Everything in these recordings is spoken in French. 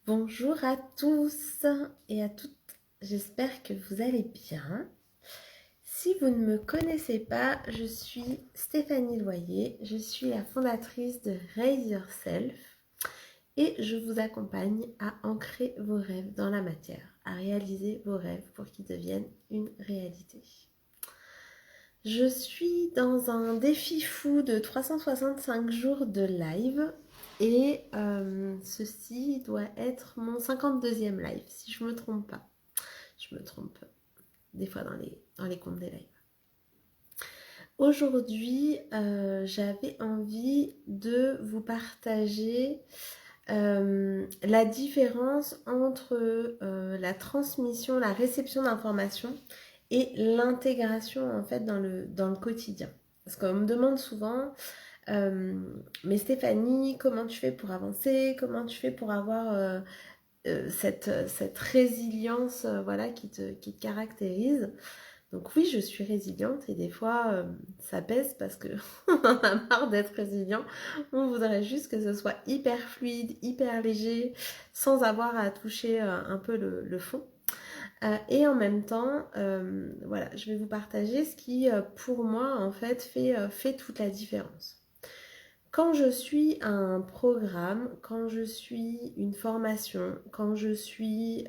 Bonjour à tous et à toutes, j'espère que vous allez bien. Si vous ne me connaissez pas, je suis Stéphanie Loyer, je suis la fondatrice de Raise Yourself et je vous accompagne à ancrer vos rêves dans la matière, à réaliser vos rêves pour qu'ils deviennent une réalité. Je suis dans un défi fou de 365 jours de live et ceci doit être mon 52e live, si je ne me trompe pas. Je me trompe des fois dans les comptes des lives. Aujourd'hui, j'avais envie de vous partager la différence entre la transmission, la réception d'informations et l'intégration en fait dans le quotidien. Parce qu'on me demande souvent, mais Stéphanie, comment tu fais pour avancer? Comment tu fais pour avoir cette résilience voilà, qui te caractérise? Donc oui, je suis résiliente et des fois ça pèse parce que on en a marre d'être résilient. On voudrait juste que ce soit hyper fluide, hyper léger, sans avoir à toucher un peu le fond. Et en même temps, voilà, je vais vous partager ce qui, pour moi, en fait, fait toute la différence. Quand je suis un programme, quand je suis une formation, quand je suis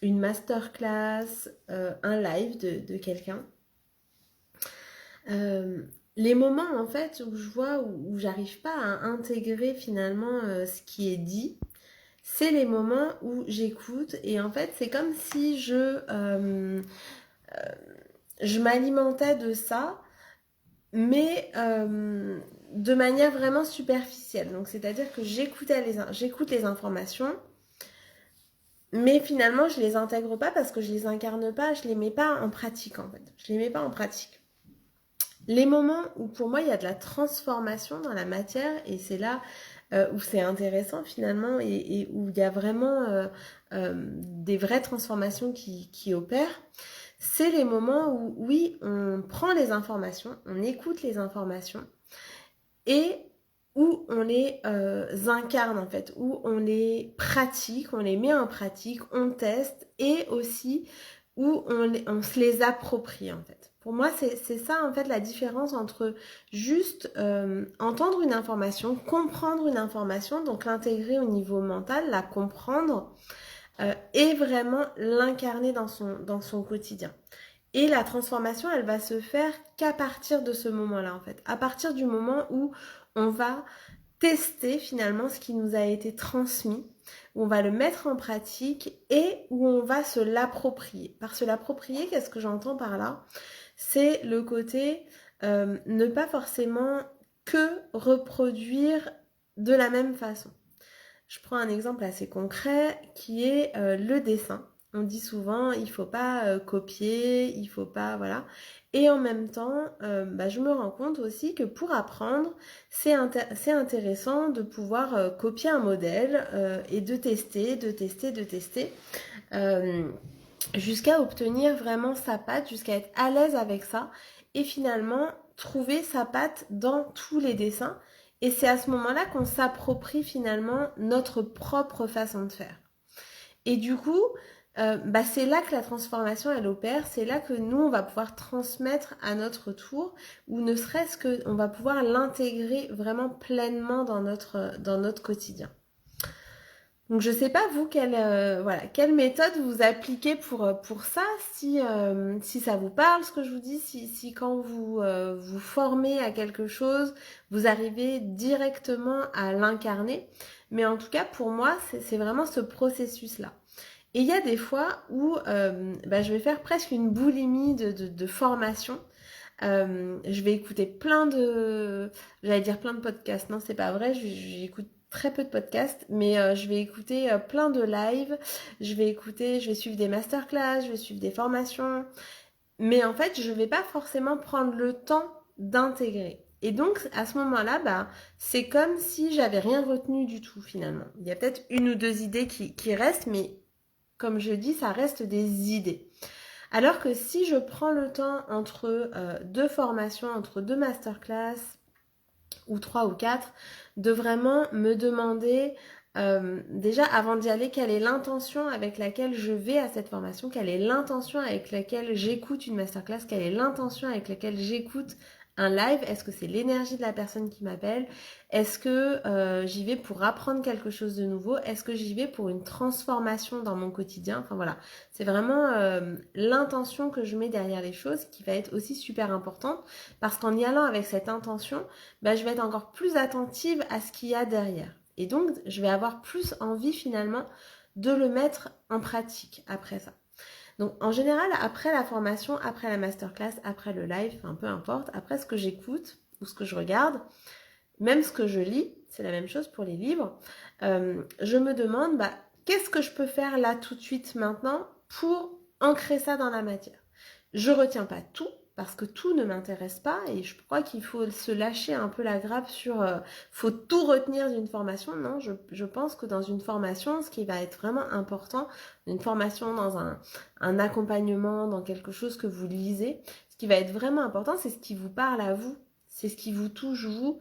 une masterclass, un live de quelqu'un, les moments en fait où je vois où j'arrive pas à intégrer finalement ce qui est dit, c'est les moments où j'écoute et en fait c'est comme si je m'alimentais de ça, mais de manière vraiment superficielle. Donc c'est-à-dire que j'écoute les informations, mais finalement je les intègre pas parce que je les incarne pas, je les mets pas en pratique en fait. Je les mets pas en pratique. Les moments où pour moi il y a de la transformation dans la matière et c'est là où c'est intéressant finalement et où il y a vraiment des vraies transformations qui opèrent, c'est les moments où oui, on prend les informations, on écoute les informations et où on les incarne en fait, où on les pratique, on les met en pratique, on teste et aussi où on se les approprie en fait. Pour moi, c'est ça en fait la différence entre juste entendre une information, comprendre une information, donc l'intégrer au niveau mental, la comprendre et vraiment l'incarner dans son quotidien. Et la transformation, elle va se faire qu'à partir de ce moment-là en fait, à partir du moment où on va tester finalement ce qui nous a été transmis, où on va le mettre en pratique et où on va se l'approprier. Par se l'approprier, qu'est-ce que j'entends par là? C'est le côté ne pas forcément que reproduire de la même façon. Je prends un exemple assez concret qui est le dessin. On dit souvent il faut pas copier, il faut pas voilà. Et en même temps, je me rends compte aussi que pour apprendre, c'est intéressant de pouvoir copier un modèle et de tester, jusqu'à obtenir vraiment sa patte, jusqu'à être à l'aise avec ça et finalement trouver sa patte dans tous les dessins. Et c'est à ce moment-là qu'on s'approprie finalement notre propre façon de faire. Et du coup, c'est là que la transformation elle opère, c'est là que nous on va pouvoir transmettre à notre tour, ou ne serait-ce que on va pouvoir l'intégrer vraiment pleinement dans notre quotidien. Donc je sais pas vous quelle méthode vous appliquez pour ça, si ça vous parle ce que je vous dis, si quand vous vous formez à quelque chose, vous arrivez directement à l'incarner. Mais en tout cas pour moi c'est vraiment ce processus-là. Et il y a des fois où je vais faire presque une boulimie de formation. Je vais écouter j'allais dire plein de podcasts, non c'est pas vrai, j'écoute très peu de podcasts, mais je vais écouter plein de lives, je vais suivre des masterclass, je vais suivre des formations, mais en fait je vais pas forcément prendre le temps d'intégrer. Et donc à ce moment-là, c'est comme si j'avais rien retenu du tout finalement. Il y a peut-être une ou deux idées qui restent, mais comme je dis, ça reste des idées. Alors que si je prends le temps entre deux formations, entre deux masterclass, ou trois ou quatre, de vraiment me demander déjà, avant d'y aller, quelle est l'intention avec laquelle je vais à cette formation? Quelle est l'intention avec laquelle j'écoute une masterclass? Quelle est l'intention avec laquelle j'écoute un live? Est-ce que c'est l'énergie de la personne qui m'appelle? Est-ce que j'y vais pour apprendre quelque chose de nouveau? Est-ce que j'y vais pour une transformation dans mon quotidien? Enfin voilà, c'est vraiment l'intention que je mets derrière les choses qui va être aussi super importante, parce qu'en y allant avec cette intention, bah, je vais être encore plus attentive à ce qu'il y a derrière. Et donc, je vais avoir plus envie finalement de le mettre en pratique après ça. Donc, en général, après la formation, après la masterclass, après le live, enfin peu importe, après ce que j'écoute ou ce que je regarde, même ce que je lis, c'est la même chose pour les livres, je me demande, bah, qu'est-ce que je peux faire là tout de suite maintenant pour ancrer ça dans la matière? Je retiens pas tout, parce que tout ne m'intéresse pas, et je crois qu'il faut se lâcher un peu la grappe sur faut tout retenir d'une formation. Non, je pense que dans une formation, ce qui va être vraiment important, une formation dans un accompagnement, dans quelque chose que vous lisez, ce qui va être vraiment important, c'est ce qui vous parle à vous, c'est ce qui vous touche vous,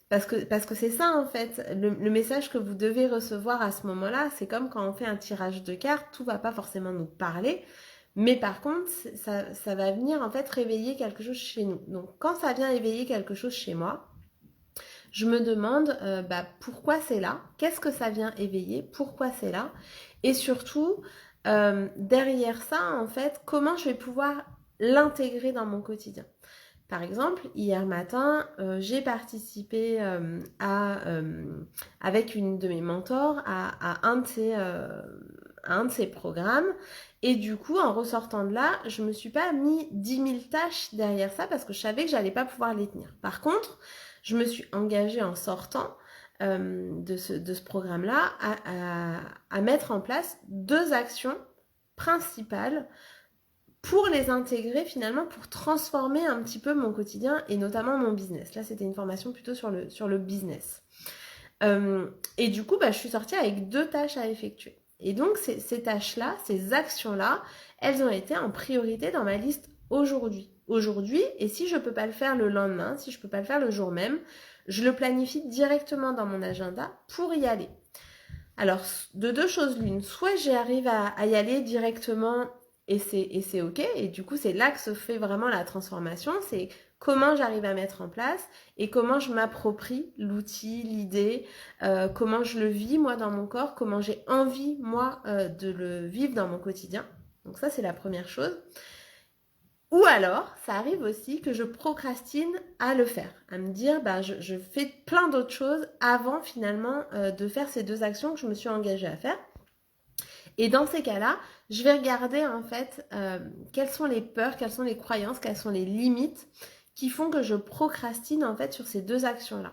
parce que c'est ça en fait, le message que vous devez recevoir à ce moment-là. C'est comme quand on fait un tirage de cartes, tout va pas forcément nous parler, mais par contre, ça va venir en fait réveiller quelque chose chez nous. Donc quand ça vient éveiller quelque chose chez moi, je me demande bah, pourquoi c'est là, qu'est-ce que ça vient éveiller, pourquoi c'est là, et surtout derrière ça en fait, comment je vais pouvoir l'intégrer dans mon quotidien. Par exemple, hier matin, j'ai participé avec une de mes mentors à un de ces programmes. Et du coup, en ressortant de là, je me suis pas mis 10 000 tâches derrière ça parce que je savais que j'allais pas pouvoir les tenir. Par contre, je me suis engagée en sortant de ce programme-là à mettre en place 2 actions principales pour les intégrer finalement, pour transformer un petit peu mon quotidien et notamment mon business. Là, c'était une formation plutôt sur le business. Et du coup, bah, je suis sortie avec 2 tâches à effectuer. Et donc, ces tâches-là, ces actions-là, elles ont été en priorité dans ma liste aujourd'hui. Aujourd'hui, et si je ne peux pas le faire le lendemain, si je ne peux pas le faire le jour même, je le planifie directement dans mon agenda pour y aller. Alors, de 2 choses l'une, soit j'arrive à y aller directement et c'est ok, et du coup c'est là que se fait vraiment la transformation, c'est comment j'arrive à mettre en place et comment je m'approprie l'outil, l'idée, comment je le vis moi dans mon corps, comment j'ai envie moi de le vivre dans mon quotidien. Donc ça c'est la première chose. Ou alors, ça arrive aussi que je procrastine à le faire, à me dire, bah, je fais plein d'autres choses avant finalement de faire ces 2 actions que je me suis engagée à faire. Et dans ces cas-là, je vais regarder en fait quelles sont les peurs, quelles sont les croyances, quelles sont les limites qui font que je procrastine en fait sur ces 2 actions-là.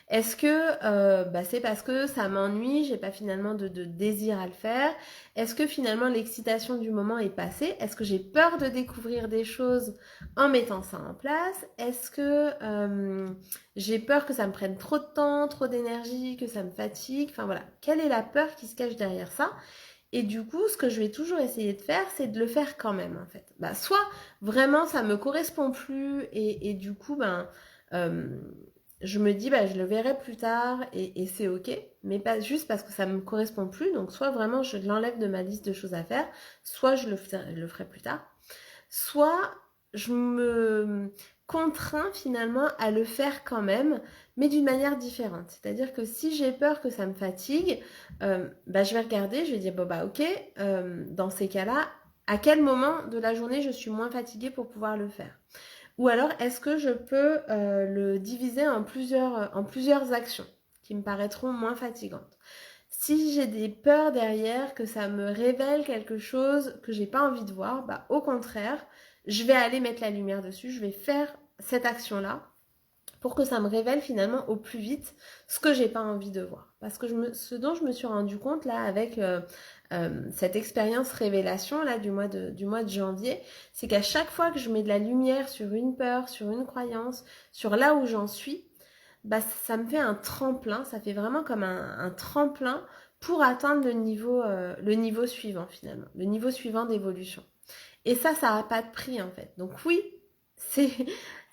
Est-ce que bah, c'est parce que ça m'ennuie, j'ai pas finalement de désir à le faire? Est-ce que finalement l'excitation du moment est passée? Est-ce que j'ai peur de découvrir des choses en mettant ça en place? Est-ce que j'ai peur que ça me prenne trop de temps, trop d'énergie, que ça me fatigue? Enfin voilà, quelle est la peur qui se cache derrière ça? Et du coup, ce que je vais toujours essayer de faire, c'est de le faire quand même, en fait. Bah, soit vraiment ça me correspond plus et du coup, ben, je me dis, bah, je le verrai plus tard et c'est ok, mais pas juste parce que ça me correspond plus. Donc, soit vraiment je l'enlève de ma liste de choses à faire, soit je le ferai plus tard, soit je me contrains finalement à le faire quand même, mais d'une manière différente. C'est-à-dire que si j'ai peur que ça me fatigue, bah, je vais regarder, je vais dire, bon bah ok, dans ces cas-là, à quel moment de la journée je suis moins fatiguée pour pouvoir le faire? Ou alors, est-ce que je peux le diviser en plusieurs actions qui me paraîtront moins fatigantes? Si j'ai des peurs derrière, que ça me révèle quelque chose que j'ai pas envie de voir, bah au contraire, je vais aller mettre la lumière dessus, je vais faire cette action-là pour que ça me révèle finalement au plus vite ce que j'ai pas envie de voir. Parce que ce dont je me suis rendu compte là avec cette expérience révélation là du mois de janvier, c'est qu'à chaque fois que je mets de la lumière sur une peur, sur une croyance, sur là où j'en suis, bah ça me fait un tremplin, ça fait vraiment comme un tremplin pour atteindre le niveau suivant finalement, le niveau suivant d'évolution. Et ça n'a pas de prix en fait. Donc oui, c'est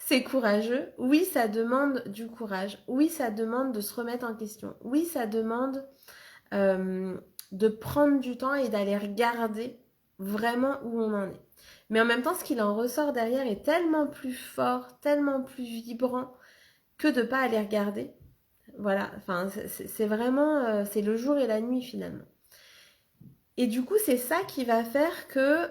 c'est courageux. Oui, ça demande du courage. Oui, ça demande de se remettre en question. Oui, ça demande de prendre du temps et d'aller regarder vraiment où on en est. Mais en même temps, ce qu'il en ressort derrière est tellement plus fort, tellement plus vibrant que de ne pas aller regarder. Voilà, enfin, c'est vraiment, c'est le jour et la nuit finalement. Et du coup, c'est ça qui va faire que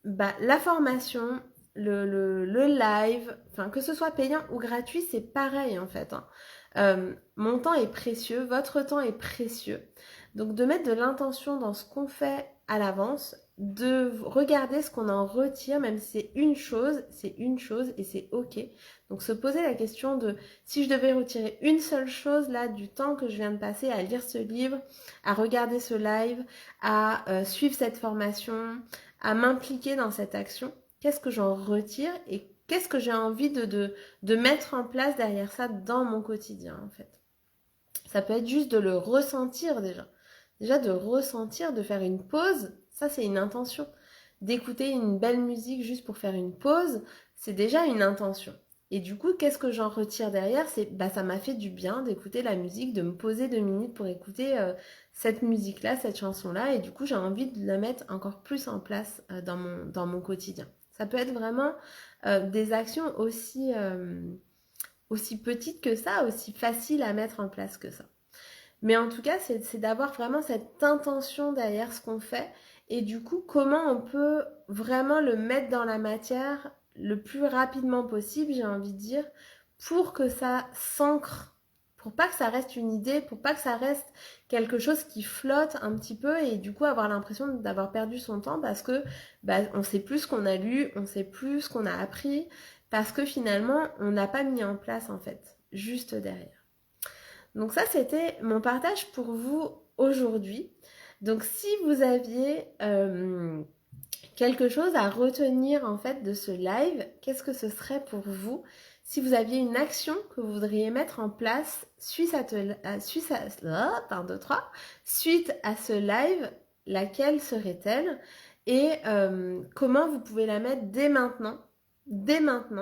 la formation, le live, enfin, que ce soit payant ou gratuit, c'est pareil en fait. Hein. Mon temps est précieux, votre temps est précieux. Donc de mettre de l'intention dans ce qu'on fait à l'avance, de regarder ce qu'on en retire, même si c'est une chose et c'est ok. Donc se poser la question de si je devais retirer une seule chose là du temps que je viens de passer à lire ce livre, à regarder ce live, à suivre cette formation, à m'impliquer dans cette action, qu'est-ce que j'en retire et qu'est-ce que j'ai envie de mettre en place derrière ça dans mon quotidien en fait. Ça peut être juste de le ressentir déjà. Déjà de ressentir, de faire une pause, ça c'est une intention. D'écouter une belle musique juste pour faire une pause, c'est déjà une intention. Et du coup, qu'est-ce que j'en retire derrière? C'est ça m'a fait du bien d'écouter la musique, de me poser 2 minutes pour écouter cette musique-là, cette chanson-là. Et du coup, j'ai envie de la mettre encore plus en place dans mon quotidien. Ça peut être vraiment des actions aussi petites que ça, aussi faciles à mettre en place que ça. Mais en tout cas, c'est d'avoir vraiment cette intention derrière ce qu'on fait et du coup, comment on peut vraiment le mettre dans la matière le plus rapidement possible, j'ai envie de dire, pour que ça s'ancre, pour pas que ça reste une idée, pour pas que ça reste quelque chose qui flotte un petit peu et du coup avoir l'impression d'avoir perdu son temps parce que on sait plus ce qu'on a lu, on sait plus ce qu'on a appris, parce que finalement, on n'a pas mis en place en fait, juste derrière. Donc ça, c'était mon partage pour vous aujourd'hui. Donc si vous aviez quelque chose à retenir en fait de ce live, qu'est-ce que ce serait pour vous? Si vous aviez une action que vous voudriez mettre en place suite à ce live, laquelle serait-elle? Et comment vous pouvez la mettre dès maintenant,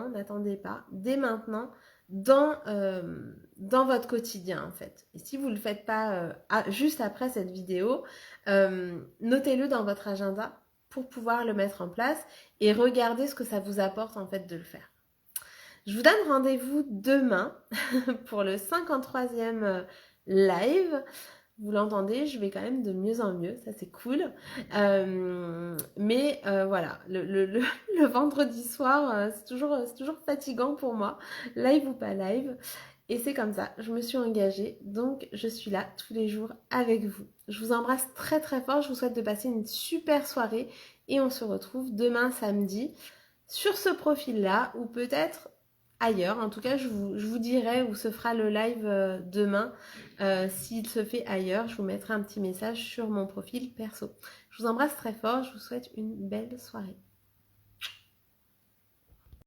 n'attendez pas, dès maintenant, dans votre quotidien en fait. Et si vous ne le faites pas juste après cette vidéo, notez-le dans votre agenda pour pouvoir le mettre en place et regardez ce que ça vous apporte en fait de le faire. Je vous donne rendez-vous demain pour le 53e live. Vous l'entendez, je vais quand même de mieux en mieux, ça c'est cool. Mais voilà, le vendredi soir, c'est toujours fatigant pour moi, live ou pas live. Et c'est comme ça, je me suis engagée, donc je suis là tous les jours avec vous. Je vous embrasse très très fort, je vous souhaite de passer une super soirée et on se retrouve demain samedi sur ce profil-là ou peut-être ailleurs. En tout cas, je vous dirai où se fera le live demain. S'il se fait ailleurs, je vous mettrai un petit message sur mon profil perso. Je vous embrasse très fort, je vous souhaite une belle soirée.